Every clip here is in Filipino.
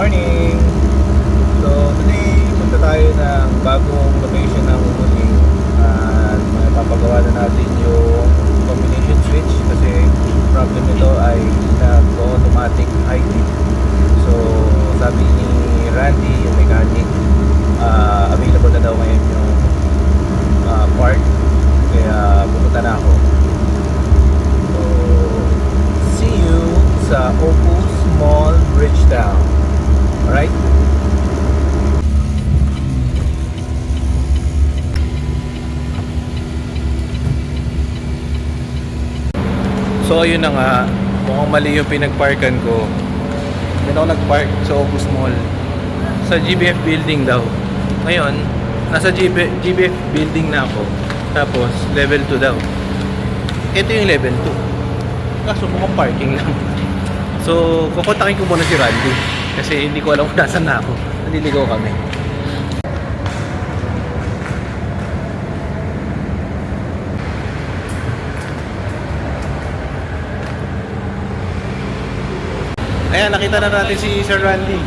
morning! So today, punta tayo ng bagong location ng Umuling at mapapagawa na natin yung combination switch kasi problem nito ay nag-automatic high beat. So sabi ni Randy, yung mechanic, available na daw ngayon yung part, kaya pupunta na ako. So see you sa Opus Mall, Bridgetown. Alright? So ayun na nga, mukhang mali yung pinagparkan ko. Doon ako nagpark sa Opus Mall, sa GBF building daw. Ngayon, nasa GBF building na ako. Tapos level 2 daw. Ito yung level 2. Kaso mukhang parking lang. So, kukontakin ko muna si Randy kasi hindi ko alam kung nasan na ako. Naliligaw kami. Ayan, nakita na natin si Sir Randy.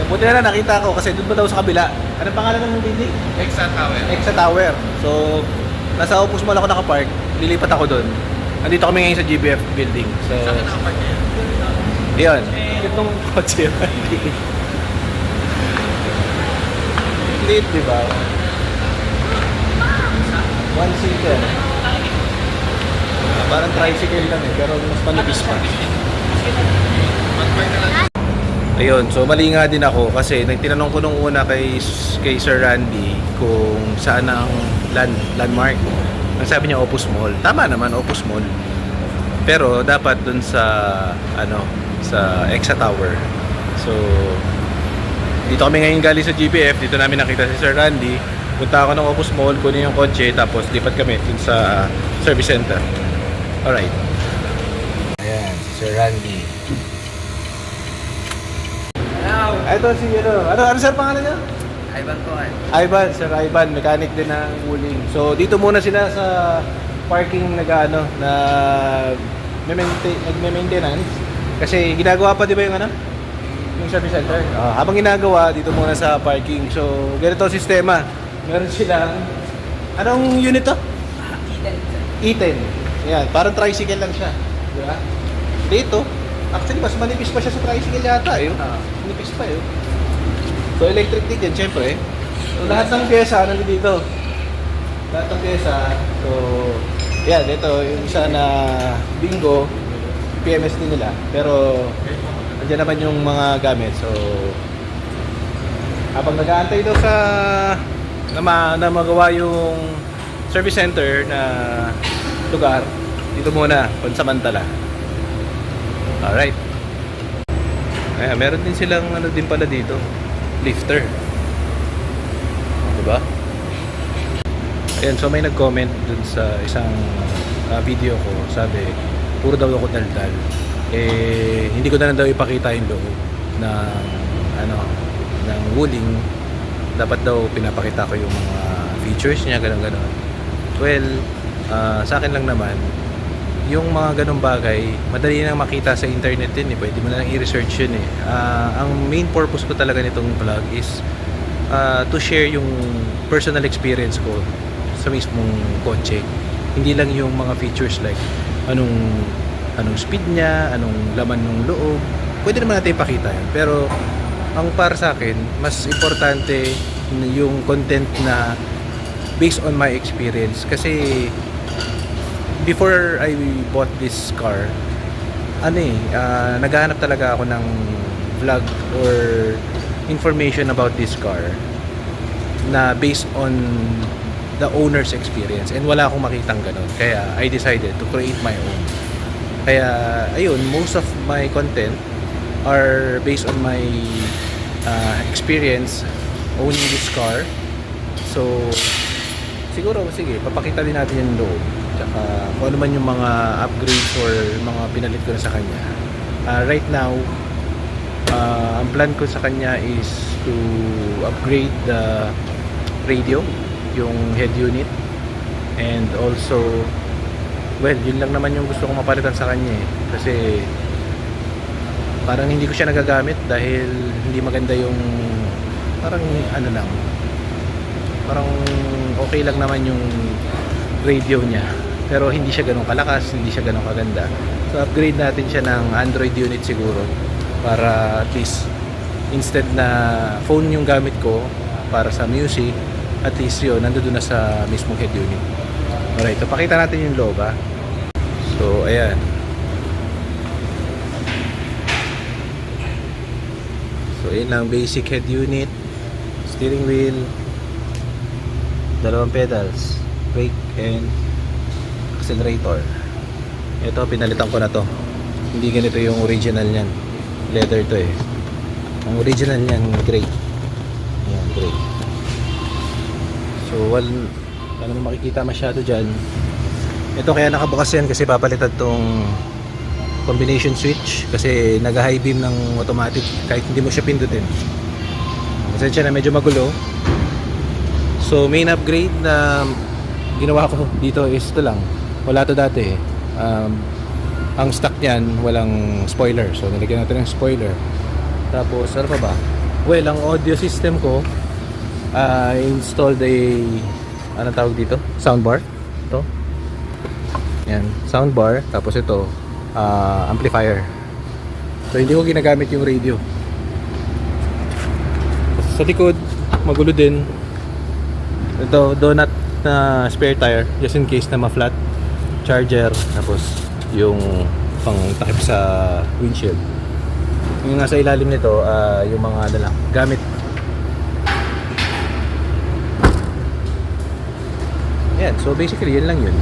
Buti na nakita ko kasi doon pa daw sa kabila. Anong pangalan ng building? Exa Tower. Exa Tower. So, nasa Opus Mall ako nakapark. Lilipat ako doon. Andito kami ngayon sa GBF building. So, Saan ka nakapark niya? yun. Itong kotse. Late, di ba? One seater. Parang tricycle lang eh, pero mas manipis pa. Mag-park na lang. Ayun, so mali nga din ako kasi nagtinanong ko nung una kay Sir Randy kung saan ang landmark. Ang sabi niya Opus Mall. Tama naman, Opus Mall. Pero dapat dun sa sa Exa Tower. So dito kami ngayon galing sa GBF. Dito namin nakita si Sir Randy. Punta ako ng Opus Mall, kunin yung kotse, tapos lipat kami dun sa service center. Alright. Ayan, si Sir Randy. Hello. Ito si ano sir pangalan niya? Ivan po ay. Ivan, Sir Ivan, mechanic din ng Wuling. So dito muna sila sa parking nagme-maintenance kasi ginagawa pa 'di ba yung yung service center. Habang ginagawa dito muna sa parking. So ganito ang sistema. Meron silang anong unit to? E10. Yan, parang tricycle lang siya, di ba? Dito, actually mas manipis pa siya sa tricycle yata, eh. Manipis pa, eh. So electric din yan, syempre. So lahat ng pyesa nandito. Lahat ng pyesa. So yan, ito yung isa na bingo, PMS din nila. Pero nandiyan naman yung mga gamit. So habang nag-aantay daw sa na magawa yung service center na lugar, dito muna, pansamantala. Alright. Ayan, meron din silang din pala dito, lifter. Diba? Ayan, so may nag-comment dun sa isang video ko. Sabi, puro daw ako daldal. Eh, hindi ko na daw ipakita yung loob ng Wuling. Dapat daw pinapakita ko yung mga features niya, gano'n. Well, sa akin lang naman, yung mga ganong bagay, madali nang makita sa internet din eh. Pwede mo na lang i-research yun eh. Ang main purpose ko talaga nitong vlog is to share yung personal experience ko sa mismong kotse. Hindi lang yung mga features like anong speed niya, anong laman ng loob. Pwede naman natin ipakita yun. Pero ang para sa akin, mas importante yung content na based on my experience. Kasi before I bought this car, naghahanap talaga ako ng vlog or information about this car na based on the owner's experience, and wala akong makitang ganun. Kaya I decided to create my own. Kaya ayun, most of my content are based on my experience owning this car. So siguro, sige, papakita din natin yung loob. Tsaka kung ano man yung mga upgrades or mga pinalit ko na sa kanya. Right now, ang plan ko sa kanya is to upgrade the radio, yung head unit, and also, well, yun lang naman yung gusto kong mapalitan sa kanya eh. Kasi parang hindi ko siya nagagamit dahil hindi maganda yung parang ano lang, parang okay lang naman yung radio niya pero hindi siya ganun kalakas, hindi siya ganun kaganda. So upgrade natin siya ng Android unit siguro para at least instead na phone yung gamit ko para sa music, at least yun nandoon na sa mismong head unit. Alright, so pakita natin yung loob ha. So ayan, so yun lang, basic head unit, steering wheel, dalawang pedals, brake and accelerator. Ito pinalitan ko na to, hindi ganito yung original niyan, leather to eh. Ang original niyan gray. Ayan, gray. So wala naman makikita masyado dyan. Ito kaya nakabukas yan kasi papalitan tong combination switch kasi nag-high beam ng automatic kahit hindi mo siya pindutin. Pasensya na medyo magulo. So main upgrade na ginawa ko dito is ito lang. Wala to dati. Ang stock niyan walang spoiler. So nilagyan natin ng spoiler. Tapos ano pa ba? Well, ang audio system ko installed a anong tawag dito? Soundbar. Ito. Yan, soundbar. Tapos ito amplifier. So hindi ko ginagamit yung radio. Sa likod magulo din. Ito donut na spare tire just in case na ma-flat. Charger, tapos yung pang takip sa windshield. Yung nasa ilalim nito yung mga ano lang, gamit. Yan, so basically yan lang yun.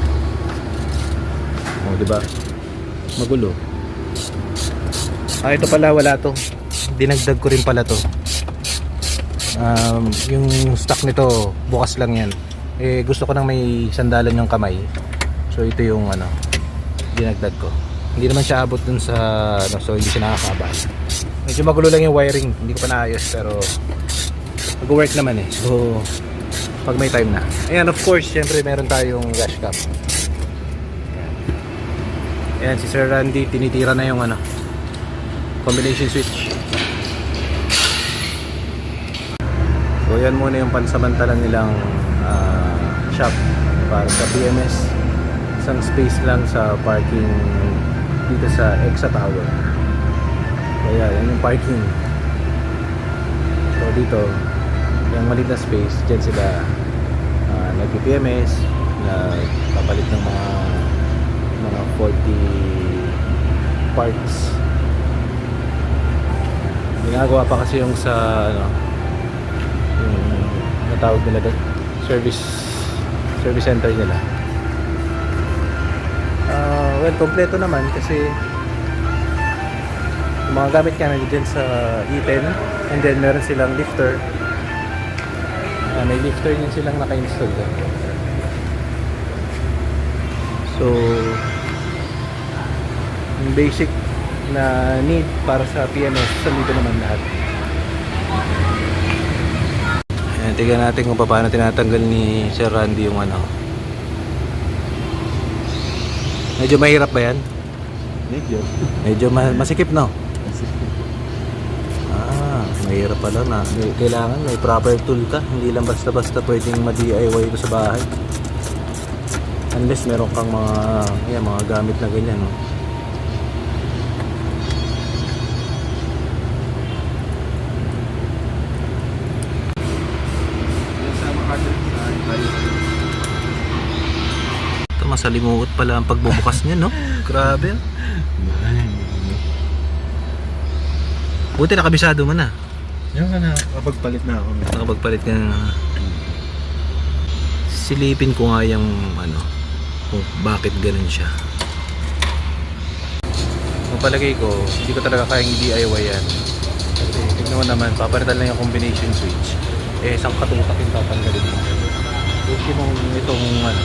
Oh, di ba? Magulo. Ito pala wala to. Dinagdag ko rin pala to. Yung stock nito bukas lang yan. Eh gusto ko nang may sandalan yung kamay. So ito yung ano, dinagdag ko. Hindi naman siya abot dun sa ano, so hindi siya nakakabal. Medyo magulo lang yung wiring, hindi ko pa naayos pero mag-work naman eh. So pag may time na. Ayan, of course, syempre meron tayong dash cam. Ayan, si Sir Randy tinitira na yung ano, combination switch. So yan muna yung pansamantalang nilang shop para sa PMS. Isang space lang sa parking dito sa Exa Tower. Kaya yan yung parking. So dito yung maliit na space, dyan sila nag-PMS, papalit ng mga 40 parts. Ginagawa pa kasi yung sa ano, yung natawag nila doon, service center nila. Well, kompleto naman kasi yung mga gamit niya nandiyan sa E10, and then meron silang lifter. May lifter din silang naka-install doon. So yung basic na need para sa PMS, nandito naman lahat. Ayan, tignan natin kung paano tinatanggal ni Sir Randy yung ano. Medyo mahirap ba yan? Medyo masikip, no? Mahirap pala na. Kailangan may proper tool ka. Hindi lang basta-basta pwedeng ma-DIY ito sa bahay. Unless meron kang mga gamit na ganyan, no? Ito, masalimuot pala ang pagbubukas niya, no? Grabe. Buti nakabisado mo na. Yung nakapagpalit na ako. Nakapagpalit ka na. Silipin ko nga yung ano, kung bakit ganun siya. Kung palagay ko, hindi ko talaga kayang DIY yan. Kasi tignan mo naman, papalitan lang yung combination switch. Eh, isang katutak yung tatanggalin mo. Kasi mong itong ano,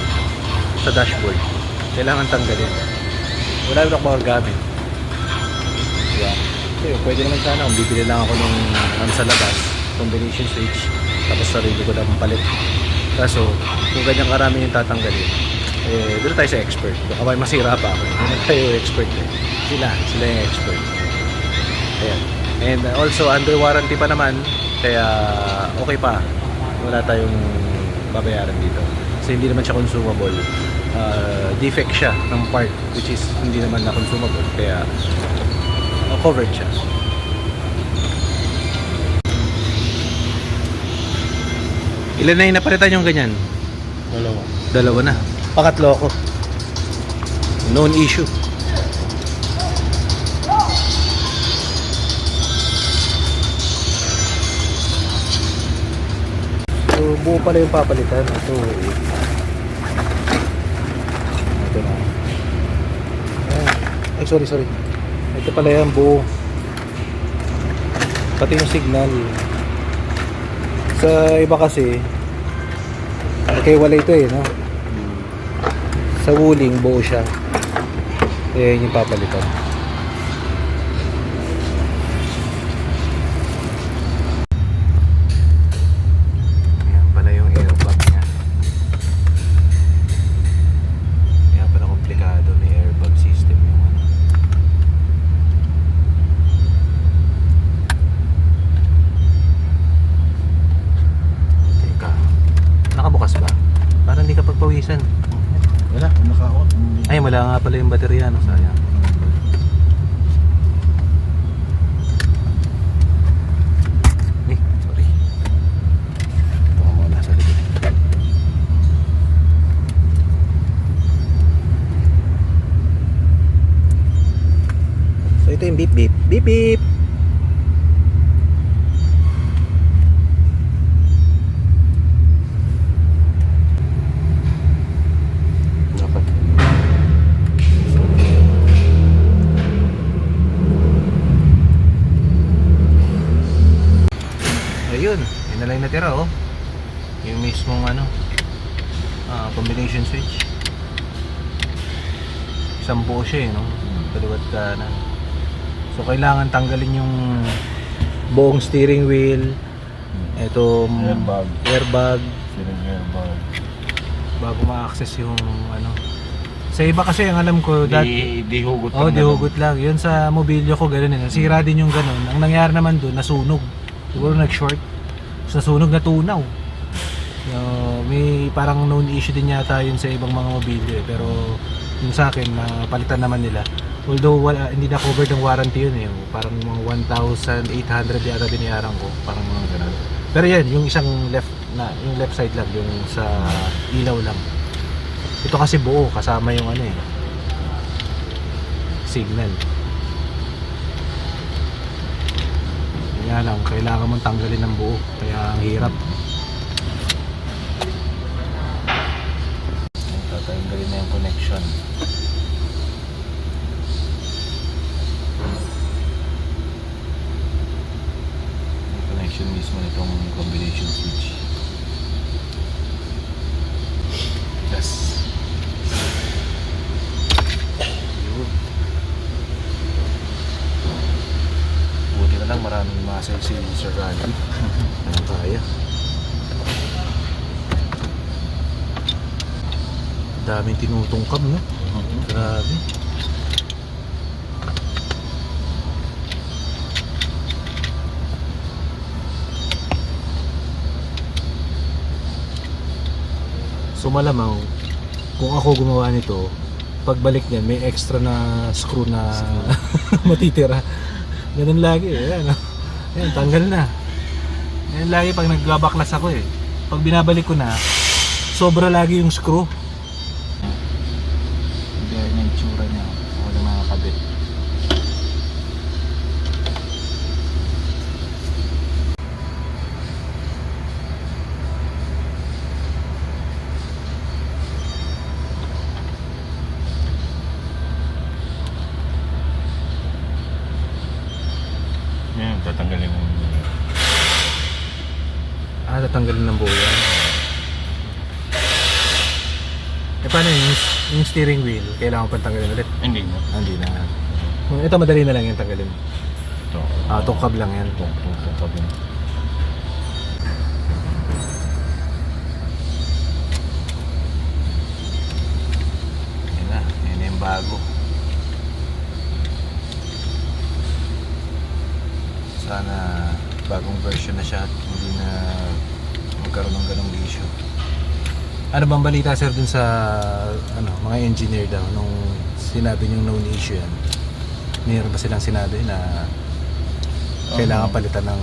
sa dashboard, kailangan tanggalin. Wala rin ako magagamit. Diba? So, pwede naman sana kung bibili lang ako nung sa labas, combination switch, tapos sarili ko lang palit. Kaso, kung ganyan karami yung tatanggalin, eh, doon tayo sa expert. Baka may masira pa ako. Hindi tayo expert eh. Sila yung expert. Ayan. And also under warranty pa naman, kaya okay pa. Wala tayong babayaran dito. Kasi hindi naman siya consumable. Defect siya ng part, which is hindi naman na consumable. Kaya covered siya. Ilan na yung napalitan yung ganyan? Dalawa. Dalawa na. Pakatlo ako. Known issue. So, buo pala yung papalitan. Ito, ito na. Ay, sorry. Ito pala yan, buo. Pati yung signal. Sa iba kasi, okay, wala ito no? Sa Wuling, buo siya. Kaya yun yung papalitan. Ayan pala yung airbag niya. Kaya pala komplikado, may airbag system yung ano. Teka, nakabukas ba? Parang hindi ka pagpawisan. Wala, naka-on. Ay, wala nga pala yung baterya, no? Sayang. Sorry. Ito ka muna sa likod. So, ito yung beep beep. Beep beep! Dapat. Ayun, yun na lang yung natira oh. Yung mismong ano, combination switch. Isang buo siya no? Kaliwat kanan. So kailangan tanggalin yung buong steering wheel. Ito airbag Siling airbag. bago ma-access yung ano. Sa iba kasi ang alam ko Di hugot oh, di hugot lang. Yun sa mobilyo ko ganoon eh. Nasira din yung ganun. Ang nangyari naman doon, nasunog. Siguro nag-short. Sa sunog na tunaw. May parang known issue din yata yun sa ibang mga mobilyo eh. Pero yung sa akin, palitan naman nila. Although hindi na covered ng warranty yun eh. Parang mga 1,800 yata binayaran ko. Parang mga ganun. Pero yan, yung isang yung left side lang, yung sa ilaw lang. Ito kasi buo, kasama yung ano eh. Signal. Kaya lang, kailangan mong tanggalin ng buo. Kaya ang hirap. Tatanggalin na yung connection. Yung connection mismo nitong combination switch. Yes. Yun. Buti na lang maraming muscle si Sir Randy. Ayan kaya. Daming tinutungkab no? Grabe. So malamang kung ako gumawa nito, pagbalik niyan may extra na screw na matitira. Ganun lagi eh. Ayan, ayan, tanggal na. Ayan lagi pag nagbabaklas ako eh. Pag binabalik ko na, sobra lagi yung screw. Hindi yung itsura niya. Wala makakabit. Yan, tatanggalin mo. Tatanggalin ng buo yan. Eh paano yung steering wheel? Kailangan pa tanggalin ulit? Hindi na. Hindi na. Ito madali na lang yung tanggalin. Ito. Tungkab lang yan. Tungkab yan. Yan na. Yan yung bago. Sana bagong version na siya at hindi na magkaroon ng ganong issue. Ano bang balita sir dun sa mga engineer daw nung sinabi niyong known issue yan? Mayroon ba silang sinabi na kailangan palitan ng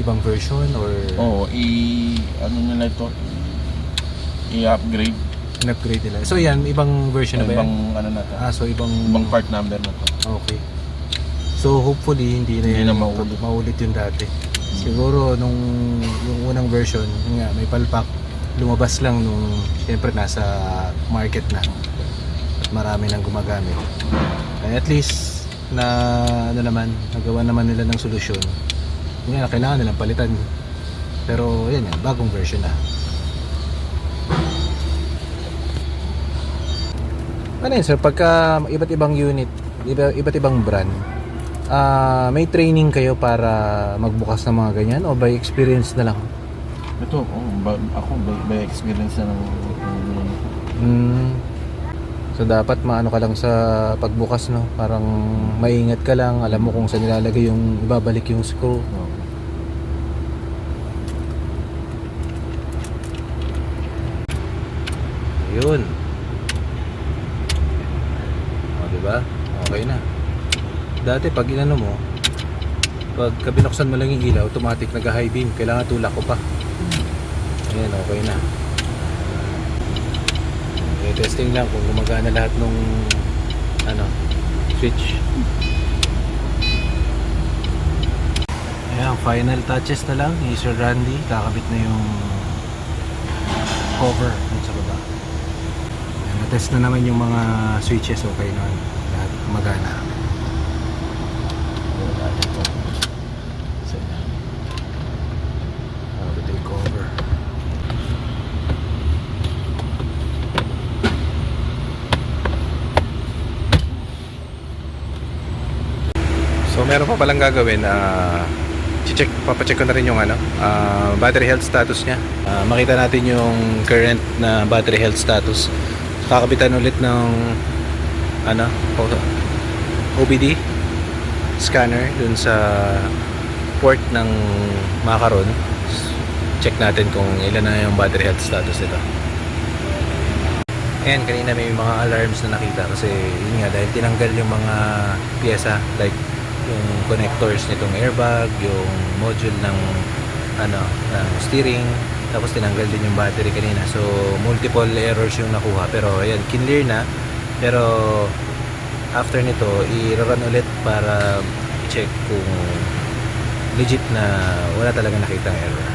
ibang version or Oo, ano nila ito? I-upgrade. in-upgrade nila? So yan, ibang version na ba yan? Ibang ano na to. So ibang Part number na to. okay. So hopefully hindi Hindi na na maulit. maulit yung dati. Siguro nung yung unang version, yun nga, may palpak, lumabas lang nung siyempre nasa market na at marami nang gumagamit. At least na nagawa naman nila ng solusyon. Yun nga, kailangan nilang palitan. Pero yan yan, bagong version na. Ano yun sir, pagka iba't ibang unit, iba't ibang brand, may training kayo para magbukas ng mga ganyan o by experience na lang? Ito, ako by experience na ng So dapat maano ka lang sa pagbukas, no? Parang maingat ka lang, alam mo kung saan nilalagay yung ibabalik yung screw. Yun. O, diba? Okay na. Dati pag inano mo, pag binuksan mo lang yung ilaw, automatic nag-high beam. Kailangan tulak ko pa. Ayan, okay na. Okay, testing lang kung gumagana lahat nung switch. Ayan, final touches na lang ni Sir Randy. Kakabit na yung cover dun sa baba. Ayan, na-test na naman yung mga switches. Okay na, lahat gumagana. Kakabit yung cover. So meron pa palang gagawin, papacheck ko na rin yung battery health status niya. Makita natin yung current na battery health status. Kakabitan ulit ng OBD scanner dun sa port ng Macaron. Check natin kung ilan na yung battery health status nito. And kanina may mga alarms na nakita kasi yun nga, dahil tinanggal yung mga pyesa like yung connectors nitong airbag, yung module ng ng steering, tapos tinanggal din yung battery kanina. So multiple errors yung nakuha, pero ayan, kinlear na. Pero after nito i-run ulit para i-check kung legit na wala talaga nakitang error.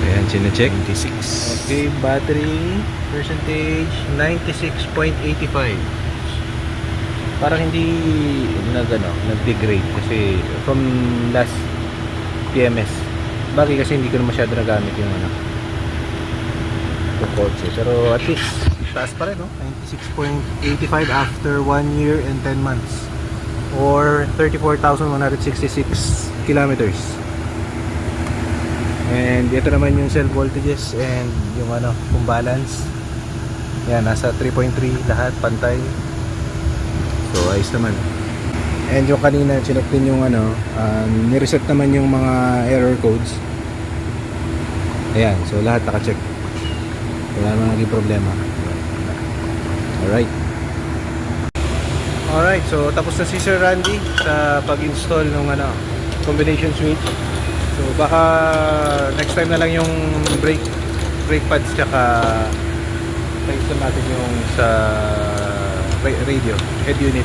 Ayan, chine-check 96. Okay, battery percentage 96.85. Parang hindi nag-degrade kasi from last PMS. Bagay kasi hindi ko na masyado nagamit yung yung kotse. Pero at least taas pa rin, no? 96.85 after 1 year and 10 months or 34,166 kilometers. And ito naman yung cell voltages and yung kung balance. Yan, nasa 3.3 lahat, pantay. So ayos naman. And yung kanina chinek din yung ni-reset naman yung mga error codes. Ayan, so lahat naka-check. Wala naman naging problema. Alright, so tapos na si Sir Randy sa pag-install ng combination switch. So baka next time na lang yung brake pads tsaka pa-install natin yung sa radio, head unit.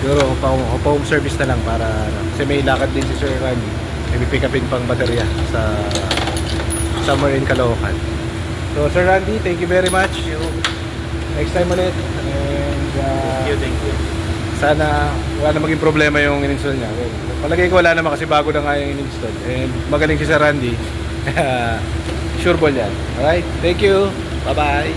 Pero home service na lang para kasi may lakad din si Sir Randy. May pick upin pang baterya sa somewhere in Caloocan. So Sir Randy, thank you very much. Next time ulit. And Thank you. sana wala na maging problema yung in-install niya. Palagay ko wala naman kasi bago na nga yung in-install. And magaling si Sir Randy. Sure ball yan. Alright, thank you. Bye bye.